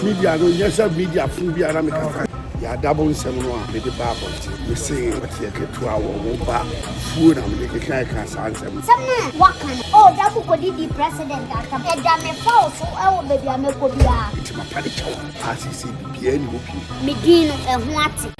Media no yes media full bi ara me kasa. Yaw Dabo nsem no a me de ba abonti. Me say what ye ketu a wo ba fu na me de kan sa nsem. Some wakan. Oh, Dabo ko di president aka. E da me fa so e wo baby ameko bia. It's my party chow. ACC bia ni wo bi. Me din ho ate.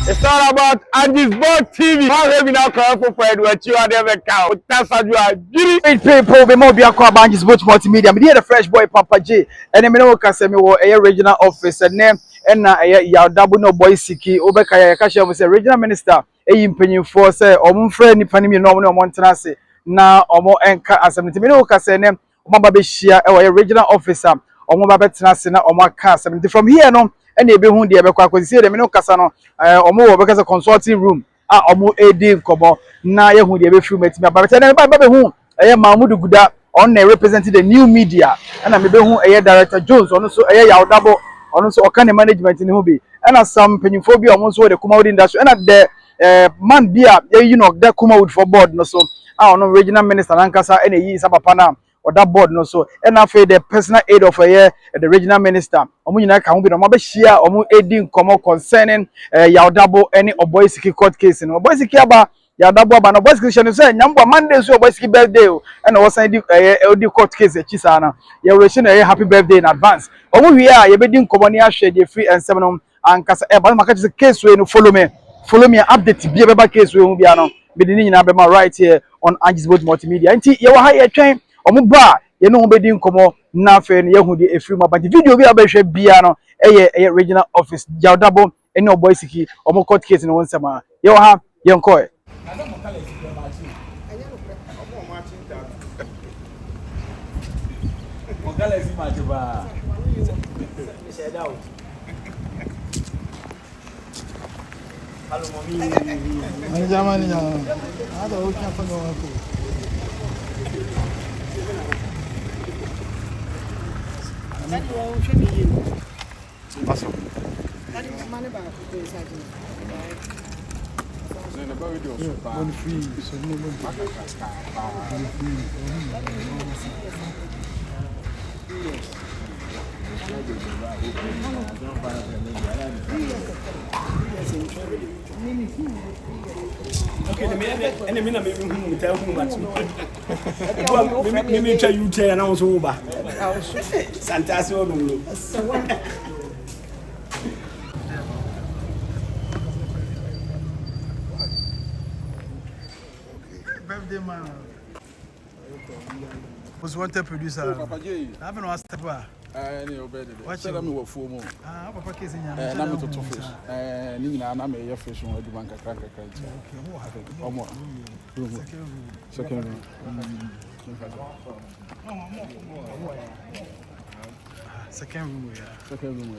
It's all about outspoken TV. How have you now come for friend what you are never count? That's how you are. People be more be across outspoken Multimedia. Me the fresh boy Papa J. And me know can say me wo a regional office and name and na Yaw Dabo no Oboy Siki. Obeka ya ka share say regional minister e mpanyimfo say omo frɛ nipa ni me no omo ntena se na omo enka asɛm. Me know can say name omo ba be share e regional officer omo ba betena se na omo aka asɛm. From here no and ebe hu de ebe kwa kwesi de me no kasa no omo wo be kasa consulting room omo edi kobo na ye hu de ebe film etimi aba bete na ba be hu Mahmoud Guda on represent the new media and me be hu director Jones on so Yaw Dabo on so oka ne management ni hu bi and some penyimfo bi omo so de Kumawood industry and the man bia you know the Kumawood for board no so on regional minister nankasa and yi sabapa na or that board no so and after the personal aid of the regional minister omo nyina ka ho bi no mo be share omo aiding komo concerning Yaw Dabo any Oboy Siki court case no Oboy Siki aba Yaw Dabo aba no Oboy Siki shey no say nyambo Monday so Oboy Siki birthday and was send the court case e chisa na ye we shey no happy birthday in advance omo wi a ye be din komo ni ahwe the free and seven no ankasa e ba maka case we no follow me update bi be ba case we hu bia no be di nyina be ma right here on outspoken Multimedia nti ye wa ha ye twen omo ba ye no be di nkomo na fe ne ye hu di efiri ma ba video bi abehwe bia no eye regional office Yaw Dabo ene Oboy Siki omo court case no wonsema ye wa ha ye nkoe Hello, mommy. Manja. Ada ucha fano ako. Nani wa ucha ni yini? Awesome. Nani mane ba ko isaji. Zena ba video so ba. Mon free, so no mon. Okay, the minute and the minute me tell who much. Me try you tell and I was over. Santasio no. Birthday man. Was wanted producer. Papa J. I haven't asked the Any obey the watch them with full moon. Papa Kissing. I'm to fish. Nina, I'm a fish on the bank. One more. Second room. Second room. Second room.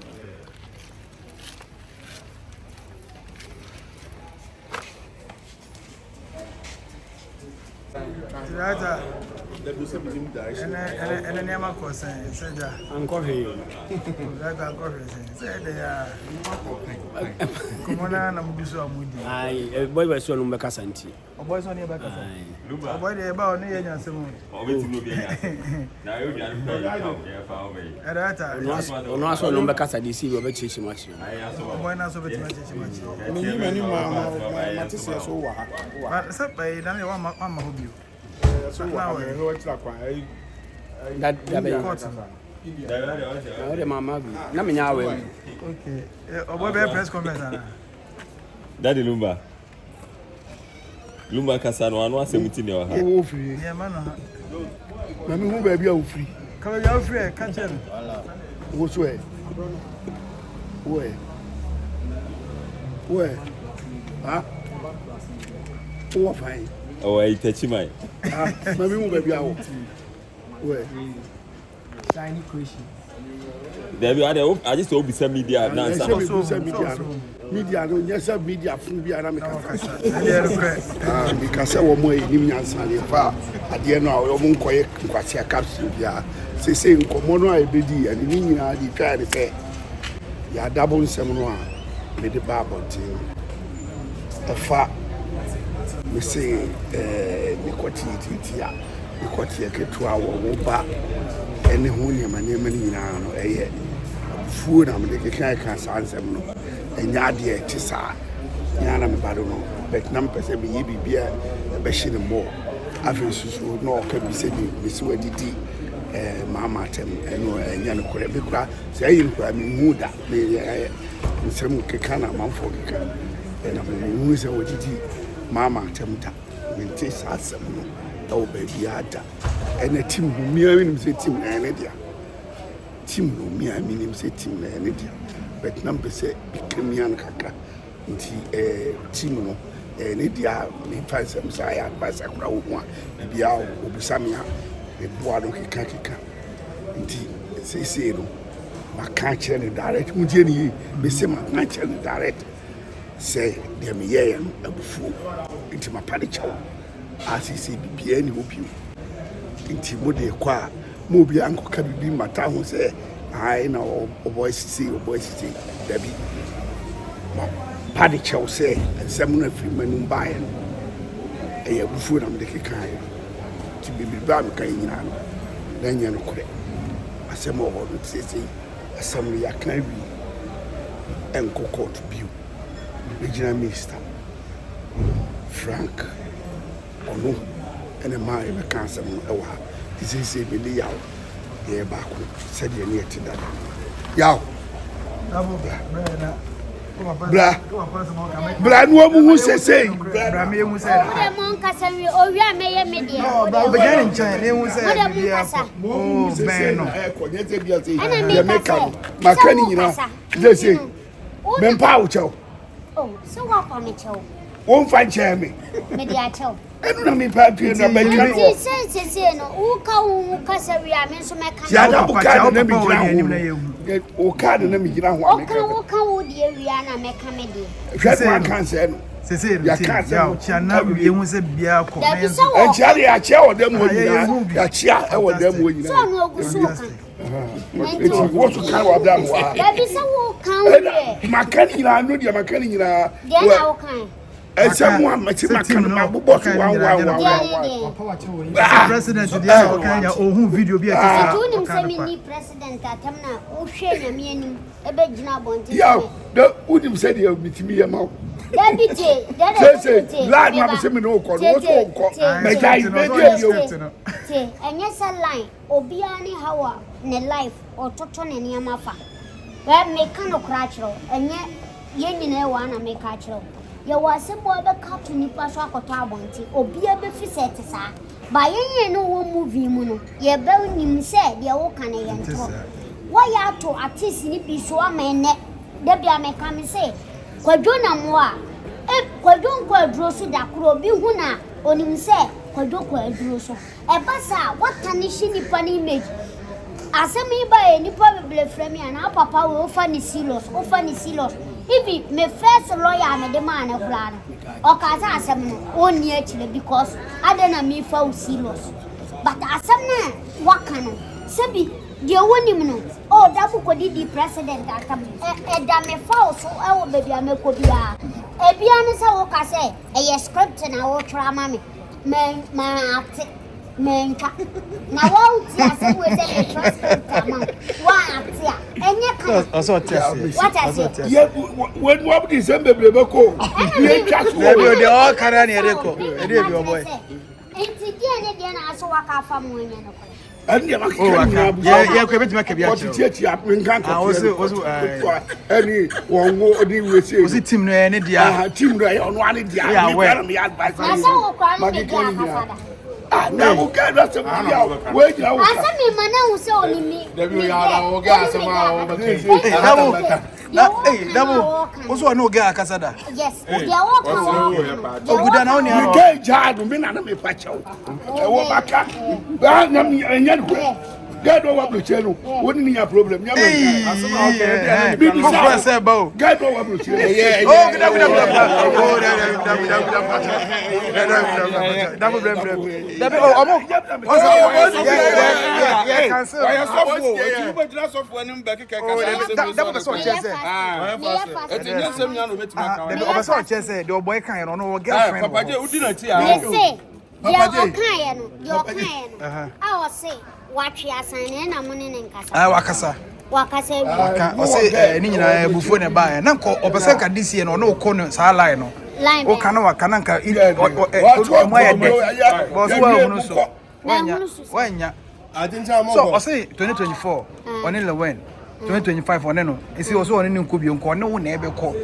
And then I'm a concern. Said Uncle here. Said they are. Come on, I'm busy. Aye, boy was so number Cassanti. A boy's on your back. A boy, they're about near Yansim. Now you can found me. At that time, No, I saw number Cassa DC over Chichi much. why not so much? Many Matisse over. But except by Daniel, one hobby. So now what's like That the mamma. Naminya. Okay. A boy, press conference. Daddy Lumba Casano, and 17 years. Oh free. Yeah, man. Mami hu ba bia wo free. Come here, free. Catch him. Wo so e. Where? Huh? Who are fine? Oh, I touch my. Maybe we be out. Where? Shiny question. I just hope some media now. Media no nyesa media fun bia na me kasa. Yeah, Because we mo enim nyansa le fa ade no a we mo nkoye nkwase capsule bia. Se nkomo no a ebedi ani ni nyina di twa de se. Yaw Dabo nsem no a me de ba abontin. Efa me say me kwati a because you get to our woba any honey management in food and the cancer answer and yadia tisa yana badono but number say be beer a bashing more after so no can be said miss wedidi mama tem and yana correct say you mean muda some kekana manfo kekana and I'm who say wedidi mama temta when tis asem no oh baby ada and a team who me say team and idea team no me I mean him say team na any dia but number say kemian kakra nti team no any dia me find some say advice akra wo ho a bia obusamia e boa do keka nti say no maka kire ne direct mu die ni me say maka kire ne direct say dem ye no abufu nti mapade chawo asisi bibia ni obiu nti mo de kwa mo bi anko ka bibi mata ho say I know Oboy Siki Debbie Paddy Chow say and some free men buy a food on the kind to be bam kind then you know correct I say more about say assembly I can be and cocoa to view regional minister Frank Ono and a man cancer this is a million yeah back said you near to that Yaw bra no mu say bra me mu say mon kasa wi o wi ameye media no ba begin in China ne mu say oh ben no konyete bia say ya meka makani nyina je say men pa wo chew oh so what for me chew won fa chew me media chew enu na me pa pie na ba kan wo say no wo ka wo kasa wi ame so meka ya da bu ka na me gina ho o ka na me gina ho ame wo ka wo de wi ana meka me de hwe kan say no say ya chia na wi hu say bia ko me so en chia ya chia o dem wo nyina ya chia e wo dem wo nyina so no ogusu kan what kind of them wa da bi so wo kan we makani nyina no dia makani nyina de na wo kan Some one much my boss one president dia o kan ya o hu video bi ati tu nim se mi ni president atam na wo hwe na me anim e be gina bonti ya da unim se dia mitimi ya ma da bi te say lad ma se me no ko no so ko me jai me dia yo te enye se line obi ani hawa ne life o toto ne ni amafa we me kan okra chiro enye ye nyina e wa na me ka chiro ya wase bo be ka to nipa so akoto abonti obi e be fi set sa ba yenye no wo movie mu no ye be nim se de wo kan ye nto wa ya to artist ni bi so amene de bia me ka me se kwadwo na mo a kwadwo nkwadro so da kro obi hu na onim se kwadwo kwadro so e ba sa watani shi nipa ni image asemi ba e nipa beble frame ana papa we ofa ni serious if me first lawyer me the man e kula no o ka sa asem no oni akire because adena me fa serious but asem na waka no sebi de wonim no o Dabo kodi president atam e da me fa so e wo baby ameko bia e bia no se wo ka se e script na wo tra ma me ma ati menka na wo ti asem we se me transcript ama wa ati a enye kan also test what I say yeah when what be say bebrebe ko ye twa so we dey all carry na ere ko e dey bi oboy enti die ne die na aso waka fa mo enye no ko and ya makani ya ko betima ka bia what ti a nkan ko also any won wo odi we say osi team no ene dia team no ya ono ani dia me advice na so wo kwa ni dia afada na wo ka da se bia we jira wo asa mi mana wo se oni mi Debi ya da wo ga asema wo ba Dabo also no ga akasada yes dia wo kan wo oguda na oni you get jadu me na me pa chawo e wo baka ba na me enya ko God over Bruchelo, wouldn't be a problem. Yeah, be say bow. God over Bruchelo. Waka ose ni nyina bufu ne ba na nko opese ka this year no no ko no sa line no o kana waka na nka mo ya de bo so wa hunu so wanya so ose 2024 on in when 2025 on no isi oso on ni nko bi nko ne wo na ebe ko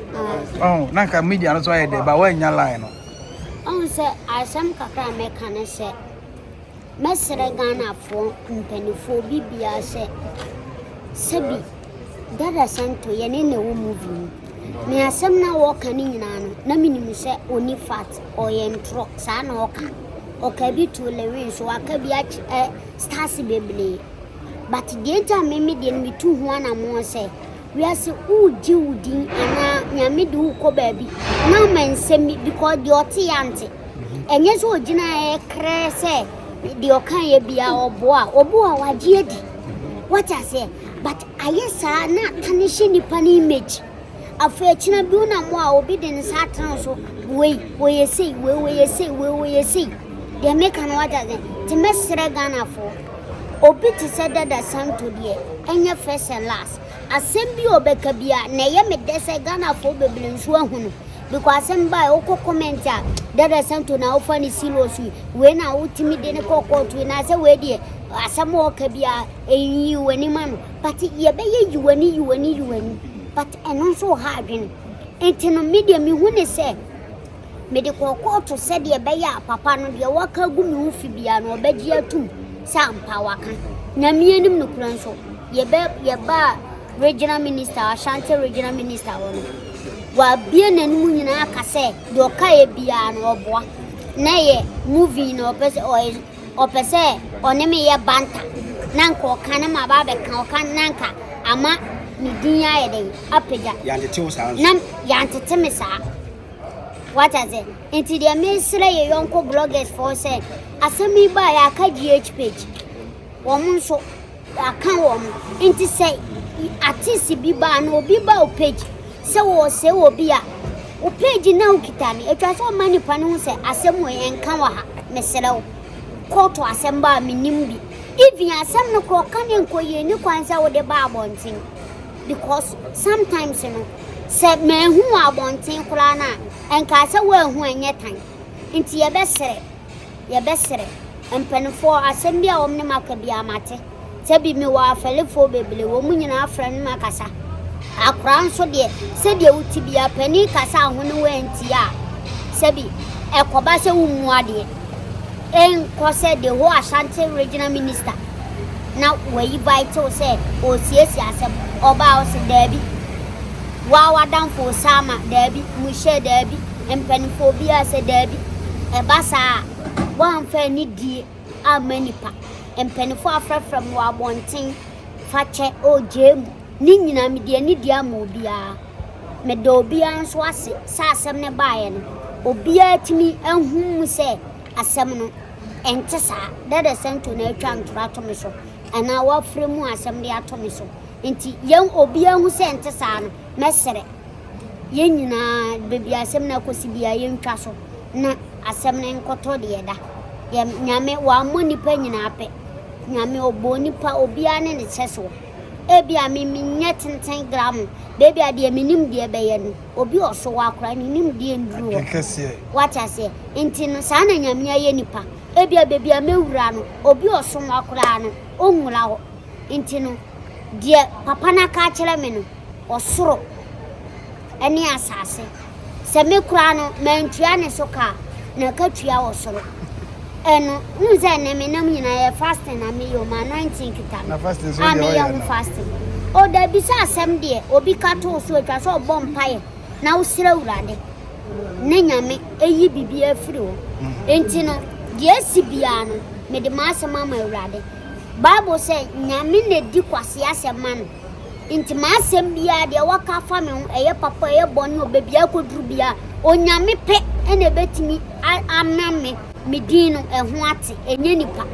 na nka media no so ya de ba wanya line no say asam kakra me kan say mesere Ghana fo mpanifo bibia say Sebi, dada santo yene ne wo movie. Me asem na wo kan nyina no, na minim se oni fat o yentro sa na oka. Oka bi to lewe so aka bi stars beble. But the enta me de me tu ho ana mo se. We ase uji udin ana nyame de wo ko ba bi. Na mansemi because the oti ante. Enye so ogina e kre se the okan ye bia obo a waje adi. What I say? But I saw not punishing the pan image. A fortune do not more obedient Satan. So, where you see, where you see. They make an order then to mess Ghana for. Obit said that the son to the and your first and last. Assembly or Beccabia, Nayame Dessa Ghana for Babylon Swan. Because some by Oko commenter that I sent to now funny seriously when I ultimately cocoa to another way dear. Some more cabia a you any man, but ye bay you any. But and also hardin. Ain't in a medium you wouldn't say. Medical court to said ye bay papa no be a walker gumi fibiano bedia too. Sam Pawaka. Namianum no cranso. Ye ba regional minister, Ashanti regional minister. Wa bien and moon case, do kaya bian or bois. Nay, moving or pese or name ya banta. Nanko canama babe can nanka, ama midia ede, apeja, Nam yantitimisa. What is it? Into the ministry, your uncle bloggers for say, Asami by a KGH page. Woman so I can't woman into say, Atisi biba no biba page. So say will be a page now kitani. It was all many panels assembly and kawaha, Messero. Call to assemble me nimbi. If you are some no call canyon koye no kwanza with the barbon thing. Because sometimes you know, said men who are wanting Kulana and Casa well who and yet time. Into your best and pen for assembly omnimakabia mate. Sabi me wa fele for baby woman in our friend Macassa. A crown so dear, said you to be a penny cassa when you went ya. Sebi, a cobasa umwadi. And said the whole Ashanti regional minister. Now, where you vital say, or CS or bows Debbie. Wow, down for Sama, Debbie, Mushe Debbie, and Penphobia said Debbie. A bassa, one fair need dear, a many pa, and Penfo from Wabonting, Fatche, oh, Jim. Nina media nidia mobia. Medobia swasi, sassam ne bayan. Obia to me and whom say a seminal and Tessa that is sent to nature and atomiso. And our frame assembly atomiso. Inti young Obia who sent Tessa, Messere. Yenina, baby, a semina cosibia young castle. Na a semina cotodieda. Yame one money penny nape. Yame oboni pa obian and its cessel. Baby, I mean, yet 10 gram. Baby, I dear minim dear bayan. Obi or so walk crying him dear and blue. What I say, intin sana yamia yenipa. Baby, I may run. Obi or so walk crying. Oh, mulao. Intino, dear Papana Catchameno or Suro. Any assassin. Semi crano, man triana soka, no country or solo. And who's a name in a fasting? I mean, your man 19 kitan. I mean, young fasting. Oh, there be some dear, or be cut also a castle bonfire. Now, slow rade. Nina me a ye be a flu. Intino, yes, Sibiano, made the master mamma rade. Bible said, Namine Duquasi as a man. Into my sembia, the waka family, a papa, a bonno, baby, I could rubia, or Yami pet and a bet me, I am mammy. Medino and Wati and Yenipa.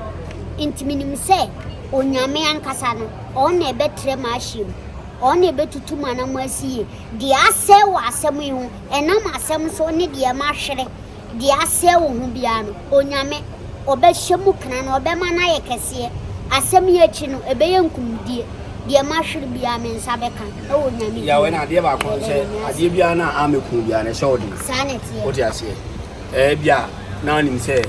Intiminum say, O Yame and Casano, on a better machine, on a better two man mercy. The assay was some and no massam so needy a marshal. de ase wo hu bia no onyame obehye mu kana no obema na ye kese asem ye chi no ebeye nkumdie de mahwere bia me nsa beka e onyame ya we na de ba ko se ade bia na ameku bia na se odi sanete odi ase bia na nim se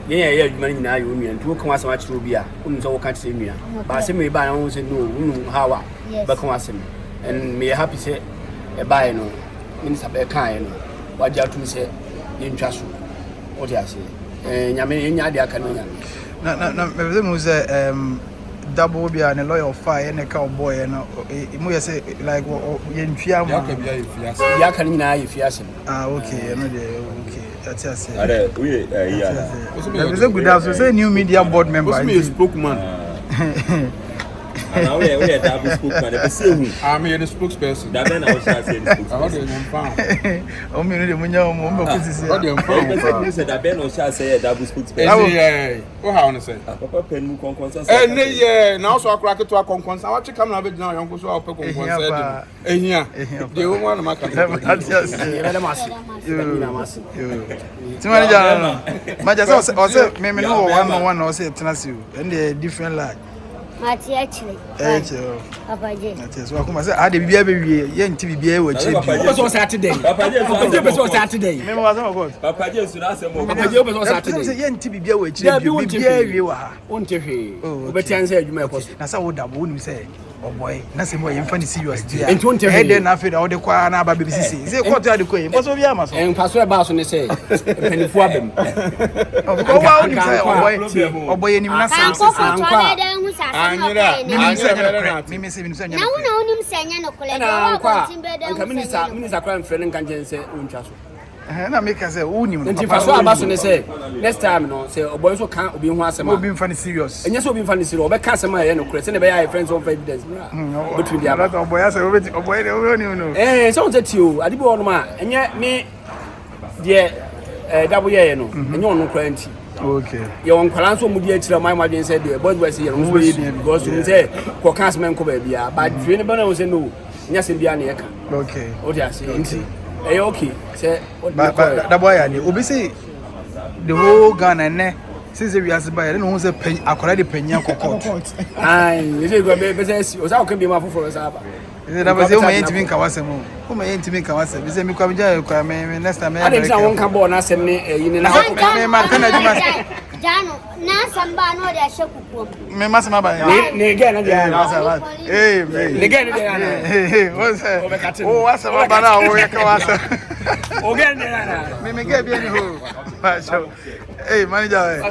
ye adwuma nyina yo nua ntu kan asem akiro bia unu so wo kan se nua ba se me ba na wo se no unu hawa ba kan asem and me happy say e ba no minister be kan no waje atum se ye ntwa so odi ase nyame nya de aka no nyame na me mu say Dabo be an lawyer of fire and a cowboy and mu say like ye ntwa ma ya kan nyina ye fiase okay no dey okay that's it Are we yeah so good as say new media board member what's me a spokesman now we are double spokesman the same I'm here the spokesperson that then I was saying how do you find o me no dey munya mo me ko sisi how do you find you said that Ben was say double spokesperson what how want to say papa pen mu konkonsa yeah now so akura keto akonkonsa wa chika na be na yonko so apẹ konkonsa ehia de wo ma na maka ti manager no manager say me no one no say tenase you and the different line Mati actually. Papaje. Mati so akuma say ade bibia be wie ye nti bibia we chiri bi. Obe so Saturday. Papaje be so Saturday. Me was on God. Papaje su na asem o. Papaje be so Saturday. Say ye nti bibia we chiri bi bibia wie wa ha. Wonte hwe. Obe tian say adwuma ekoso. Na say wo Dabo woni say Oboy na say mo ye mfa ni serious dia. Enti wonte hwe. E dey na fe da wo de kwa na aba be sisi. Say court ade ko ye. Mpo so bia ma so. En paso e ba so ne say. Penifu abem. Ko wa woni say Oboy ni na say. Anyira Mimi se binso nya. Na wona onim senya no kole wa ko timbe de. Nka minister kwan frɛ nka njense ontwa so. Na make say unim no. Nti paso aba so ne say next time no say Oboy so kan obi ho asɛm. Obi mfa ni serious. Enye so obi mfa ni serious. Obe ka asɛm a ye no kure se ne be ya friends on evidence bra. Between dia. Oboy say Oboy de obi no. So on say o ade bi wo no ma enye me de Dabo ye no. Enye ono kura nti. Okay. You want balance on Mudi actually my margin said the boys were saying because you say for cancer ko baby but you never say no nyase bia na yeka okay o dia say nti okay say that boy ya obi say the whole Ghana ne since we as buy no say akora de panya kokot ai you say go be say o say o can be ma for say aba da ba say o ma yentimi nka wasem o ma yentimi nka wasem be say mi kwa mja kwa me next time I think won kan ball na asem ne yini na me ma kana juma Jano na samba no de ahye kukuo me ma sama ba ne ge na dia na me ge na dia na what's that o wasa ba na o ye ka wasa o ge na me ge bi ni ho manager